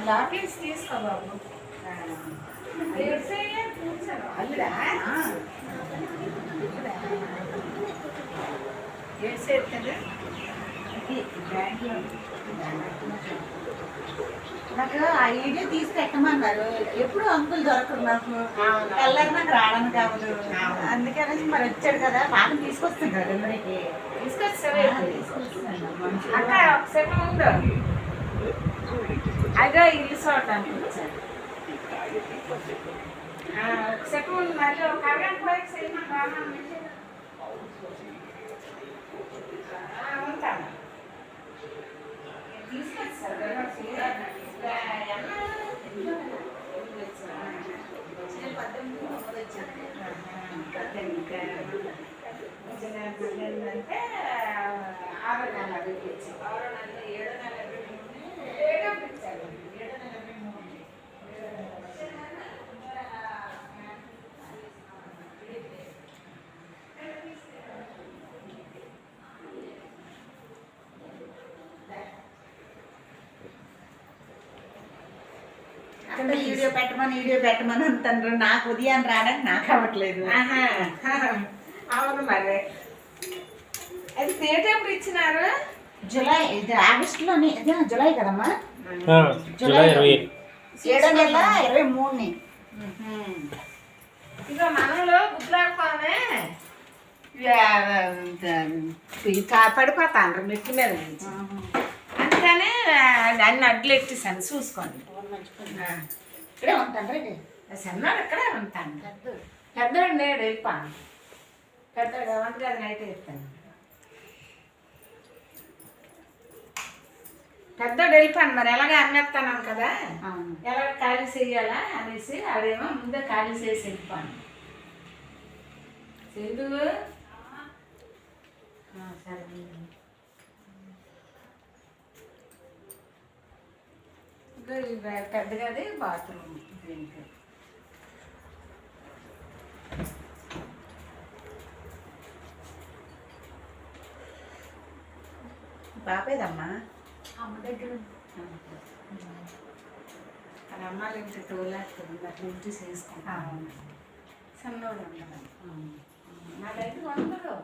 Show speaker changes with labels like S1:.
S1: Lockets తీసుకో బాబు. అల్లుడా ఏడ్సేది కదా.
S2: నాకు ఆ వీడియో తీసి పెట్టమన్నారు. ఎప్పుడు అంకుల్ దొరకరు నాకు. కలర్ నాకు రావడానికి కావదు. అందుకనేసి మరి వచ్చాడు కదా, బాగా తీసుకొస్తాను కదా డెలివరీకి.
S1: తీసుకొచ్చావే అక్క. ఒక సెకండ్ ఉండు. అదే ఇల్లు చూడటానికి వచ్చాను. ఒక సెకండ్ మళ్ళీ ఒక అరగంట బయట సినిమా ఉంటాను. తీసుకొచ్చారు అంటే 6 నెలలు 6 నెలలు 7 నెలలు ఇచ్చారు. 7 నెలలు
S2: వీడియో పెట్టమని అంటారు. నాకు ఉదయం రావడానికి నాకు అవ్వట్లేదు.
S1: అవును మరి. అది డేట్ ఎప్పుడు ఇచ్చినారు?
S2: జూలై, ఇది ఆగస్టులోని. జూలై కదమ్మా,
S3: జూలై
S2: 7 నెల 23ని.
S1: ఇక మనలో గుడ్లాడుకోనే పడిపోతాను మెట్టు మీద నుంచి. అందుకని అన్ని అడ్లు ఎట్టేసాను. చూసుకోండి.
S2: ఇక్కడే ఉంటాను.
S1: చిన్నాడు ఇక్కడే ఉంటాను. పెద్దోడు నేడు వెళ్ళిపోను. పెద్దోడు వంటగది నైట్ వెళ్తాను. పెద్దోడు వెళ్ళిపోను. మరి ఎలాగ అమ్మేస్తాను కదా, ఎలా ఖాళీ చేయాలా అనేసి అదేమో ముందే ఖాళీ చేసి వెళ్ళిపోను. చందు సరే. పెద్దగది బాత్రూమ్. దీనికి
S2: బాపేదమ్మా
S1: అమ్మ దగ్గర అది అమ్మాళ్ళ ఇంటి తోలేస్తుంది. అట్లా ఇంటి చేసుకుంటాను. సన్నోడు ఉండదు. నా దగ్గర వందరు.